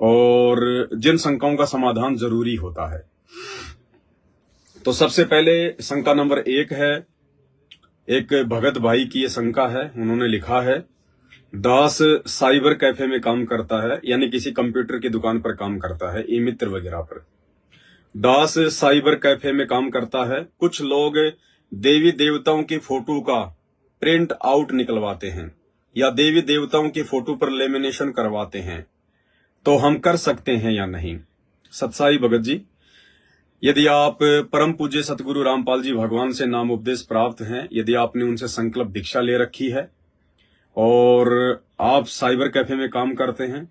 और जिन शंकाओं का समाधान जरूरी होता है। तो सबसे पहले शंका नंबर 1 है, एक भगत भाई की ये शंका है। उन्होंने लिखा है, दास साइबर कैफे में काम करता है, यानी किसी कंप्यूटर की दुकान पर काम करता है, ई मित्र वगैरह पर। दास साइबर कैफे में काम करता है। कुछ लोग देवी देवताओं की फोटो का प्रिंट आउट निकलवाते हैं या देवी देवताओं की फोटो पर लेमिनेशन करवाते हैं, तो हम कर सकते हैं या नहीं? सत्साई भगत जी, यदि आप परम पूज्य सतगुरु रामपाल जी भगवान से नाम उपदेश प्राप्त हैं, यदि आपने उनसे संकल्प दीक्षा ले रखी है और आप साइबर कैफे में काम करते हैं,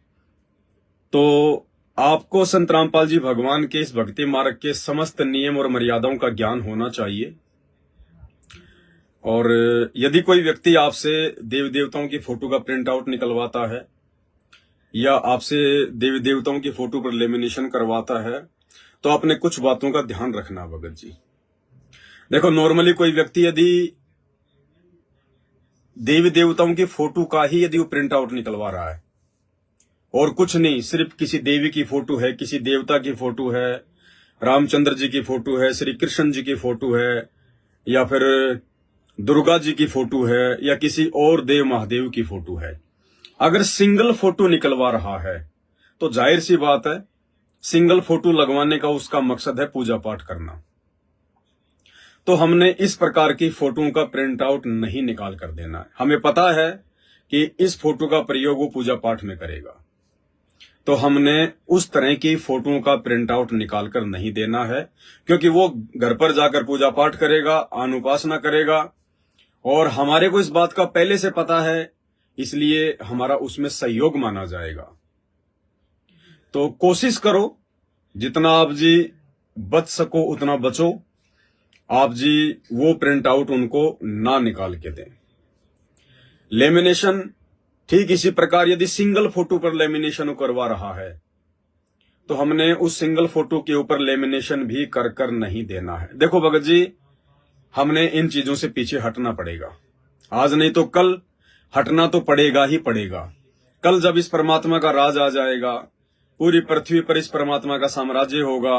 तो आपको संत रामपाल जी भगवान के इस भक्ति मार्ग के समस्त नियम और मर्यादाओं का ज्ञान होना चाहिए। और यदि कोई व्यक्ति आपसे देवी देवताओं की फोटो का प्रिंट आउट निकलवाता है या आपसे देवी देवताओं की फोटो पर लेमिनेशन करवाता है, तो आपने कुछ बातों का ध्यान रखना भगत जी। देखो, नॉर्मली कोई व्यक्ति यदि देवी देवताओं की फोटो का ही यदि वो प्रिंट आउट निकलवा रहा है और कुछ नहीं, सिर्फ किसी देवी की फोटो है, किसी देवता की फोटो है, रामचंद्र जी की फोटो है, श्री कृष्ण जी की फोटो है, या फिर दुर्गा जी की फोटो है, या किसी और देव महादेव की फोटो है, अगर सिंगल फोटो निकलवा रहा है तो जाहिर सी बात है, सिंगल फोटो लगवाने का उसका मकसद है पूजा पाठ करना। तो हमने इस प्रकार की फोटोओं का प्रिंट आउट नहीं निकाल कर देना है। हमें पता है कि इस फोटो का प्रयोग वो पूजा पाठ में करेगा, तो हमने उस तरह की फोटोओं का प्रिंट आउट निकाल कर नहीं देना है, क्योंकि वो घर पर जाकर पूजा पाठ करेगा, अनुपासना करेगा, और हमारे को इस बात का पहले से पता है, इसलिए हमारा उसमें सहयोग माना जाएगा। तो कोशिश करो जितना आप जी बच सको उतना बचो, आप जी वो प्रिंट आउट उनको ना निकाल के दें। लेमिनेशन ठीक इसी प्रकार यदि सिंगल फोटो पर लेमिनेशन करवा रहा है, तो हमने उस सिंगल फोटो के ऊपर लेमिनेशन भी कर कर नहीं देना है। देखो भगत जी, हमने इन चीजों से पीछे हटना पड़ेगा, आज नहीं तो कल हटना तो पड़ेगा ही पड़ेगा। कल जब इस परमात्मा का राज आ जाएगा, पूरी पृथ्वी पर इस परमात्मा का साम्राज्य होगा,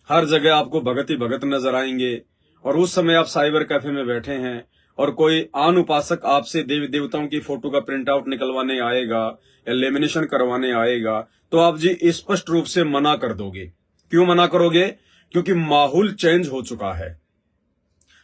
हर जगह आपको भगत ही भगत नजर आएंगे, और उस समय आप साइबर कैफे में बैठे हैं और कोई आन उपासक आपसे देवी देवताओं की फोटो का प्रिंट आउट निकलवाने आएगा या लेमिनेशन करवाने आएगा, तो आप जी स्पष्ट रूप से मना कर दोगे। क्यों मना करोगे? क्योंकि माहौल चेंज हो चुका है।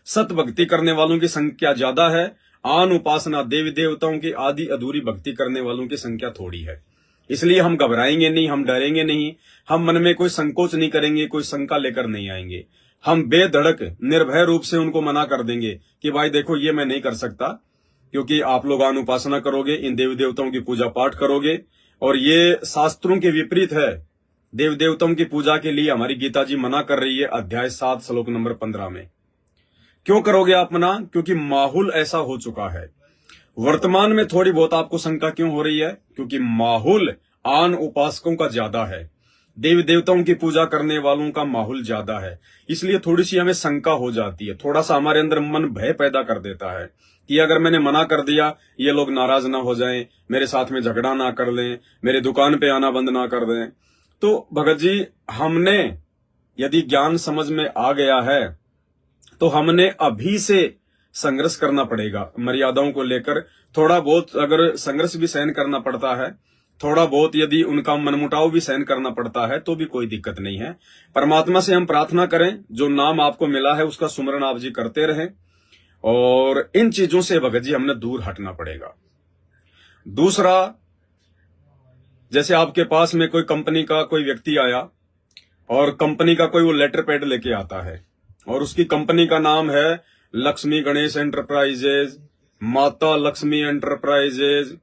सत भक्ति करने वालों की संख्या ज्यादा है, आन उपासना देवी देवताओं की आदि अधूरी भक्ति करने वालों की संख्या थोड़ी है। इसलिए हम घबराएंगे नहीं, हम डरेंगे नहीं, हम मन में कोई संकोच नहीं करेंगे, कोई शंका लेकर नहीं आएंगे। हम बेधड़क निर्भय रूप से उनको मना कर देंगे कि भाई देखो, ये मैं नहीं कर सकता, क्योंकि आप लोग आन उपासना करोगे, इन देवी देवताओं की पूजा पाठ करोगे, और ये शास्त्रों के विपरीत है। देव देवताओं की पूजा के लिए हमारी गीता जी मना कर रही है, अध्याय 7 श्लोक नंबर 15 में। क्यों करोगे आप मना? क्योंकि माहौल ऐसा हो चुका है। वर्तमान में थोड़ी बहुत आपको शंका क्यों हो रही है? क्योंकि माहौल आन उपासकों का ज्यादा है, देवी देवताओं की पूजा करने वालों का माहौल ज्यादा है, इसलिए थोड़ी सी हमें शंका हो जाती है, थोड़ा सा हमारे अंदर मन भय पैदा कर देता है कि अगर मैंने मना कर दिया, ये लोग नाराज ना हो जाएं, मेरे साथ में झगड़ा ना कर लें, मेरे दुकान पे आना बंद ना कर दें। तो भगत जी, हमने यदि ज्ञान समझ में आ गया है, तो हमने अभी से संघर्ष करना पड़ेगा मर्यादाओं को लेकर। थोड़ा बहुत अगर संघर्ष भी सहन करना पड़ता है, थोड़ा बहुत यदि उनका मनमुटाव भी सहन करना पड़ता है, तो भी कोई दिक्कत नहीं है। परमात्मा से हम प्रार्थना करें, जो नाम आपको मिला है उसका सुमरण आप जी करते रहें, और इन चीजों से भगत जी हमने दूर हटना पड़ेगा। दूसरा, जैसे आपके पास में कोई कंपनी का कोई व्यक्ति आया और कंपनी का कोई वो लेटर पैड लेके आता है, और उसकी कंपनी का नाम है लक्ष्मी गणेश एंटरप्राइजेज, माता लक्ष्मी एंटरप्राइजेज,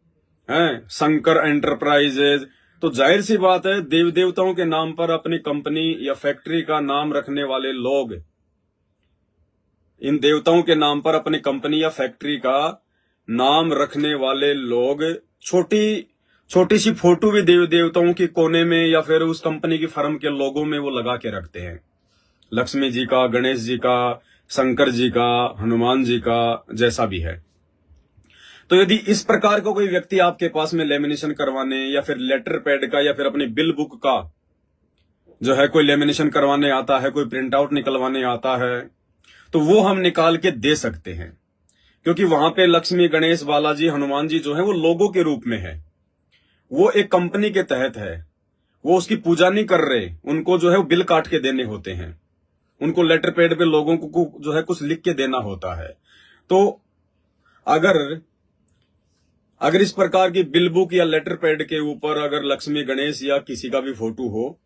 शंकर एंटरप्राइजेज, तो जाहिर सी बात है, देव देवताओं के नाम पर अपनी कंपनी या फैक्ट्री का नाम रखने वाले लोग, इन देवताओं के नाम पर अपनी कंपनी या फैक्ट्री का नाम रखने वाले लोग छोटी सी फोटो भी देव देवताओं की कोने में या फिर उस कंपनी की फर्म के लोगों में वो लगा के रखते हैं। लक्ष्मी जी का, गणेश जी का, शंकर जी का, हनुमान जी का, जैसा भी है। तो यदि इस प्रकार का कोई व्यक्ति आपके पास में लेमिनेशन करवाने या फिर लेटर पैड का या फिर अपनी बिल बुक का जो है कोई लेमिनेशन करवाने आता है, कोई प्रिंट आउट निकलवाने आता है, तो वो हम निकाल के दे सकते हैं, क्योंकि वहां पे लक्ष्मी, गणेश, बालाजी, हनुमान जी जो है वो लोगों के रूप में है, वो एक कंपनी के तहत है, वो उसकी पूजा नहीं कर रहे, उनको जो है वो बिल काट के देने होते हैं, उनको लेटर पैड पे लोगों को जो है कुछ लिख के देना होता है। तो अगर इस प्रकार की बिल बुक या लेटर पैड के ऊपर अगर लक्ष्मी, गणेश या किसी का भी फोटो हो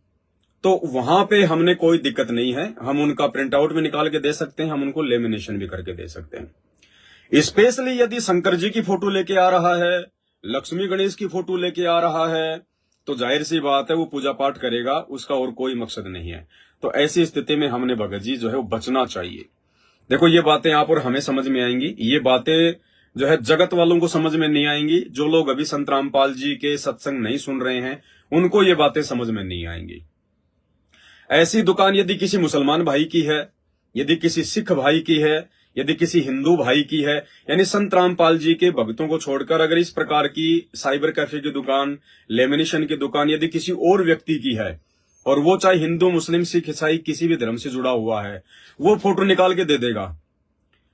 तो वहां पे हमने कोई दिक्कत नहीं है, हम उनका प्रिंट आउट भी निकाल के दे सकते हैं, हम उनको लेमिनेशन भी करके दे सकते हैं। स्पेशली यदि शंकर जी की फोटो लेके आ रहा है, लक्ष्मी गणेश की फोटो लेके आ रहा है, तो जाहिर सी बात है वो पूजा पाठ करेगा, उसका और कोई मकसद नहीं है। तो ऐसी स्थिति में हमने भगत जी जो है वो बचना चाहिए। देखो ये बातें आप और हमें समझ में आएंगी, ये बातें जो है जगत वालों को समझ में नहीं आएंगी। जो लोग अभी संत रामपाल जी के सत्संग नहीं सुन रहे हैं उनको ये बातें समझ में नहीं आएंगी। ऐसी दुकान यदि किसी मुसलमान भाई की है, यदि किसी सिख भाई की है, यदि किसी हिंदू भाई की है, यानी संत रामपाल जी के भक्तों को छोड़कर अगर इस प्रकार की साइबर कैफे की दुकान, लेमिनेशन की दुकान यदि किसी और व्यक्ति की है, और वो चाहे हिंदू, मुस्लिम, सिख, ईसाई किसी भी धर्म से जुड़ा हुआ है, वो फोटो निकाल के दे देगा।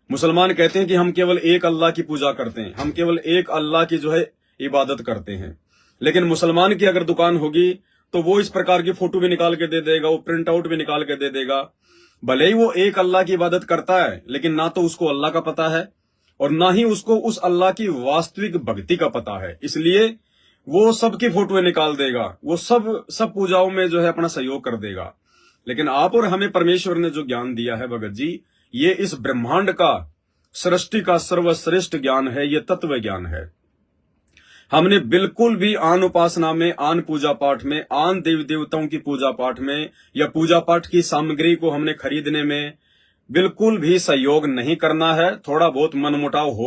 मुसलमान कहते हैं कि हम केवल एक अल्लाह की पूजा करते हैं, हम केवल एक अल्लाह की जो है इबादत करते हैं, लेकिन मुसलमान की अगर दुकान होगी तो वो इस प्रकार की फोटो भी निकाल के दे देगा, वो प्रिंट आउट भी निकाल के दे देगा। भले ही वो एक अल्लाह की इबादत करता है, लेकिन ना तो उसको अल्लाह का पता है और ना ही उसको उस अल्लाह की वास्तविक भक्ति का पता है, इसलिए वो सबकी फोटो निकाल देगा, वो सब पूजाओं में जो है अपना सहयोग कर देगा। लेकिन आप और हमें परमेश्वर ने जो ज्ञान दिया है भगत जी, ये इस ब्रह्मांड का, सृष्टि का सर्वश्रेष्ठ ज्ञान है, ये तत्व ज्ञान है। हमने बिल्कुल भी आन उपासना में, आन पूजा पाठ में, आन देवी देवताओं की पूजा पाठ में या पूजा पाठ की सामग्री को हमने खरीदने में बिल्कुल भी सहयोग नहीं करना है। थोड़ा बहुत मनमुटाव हो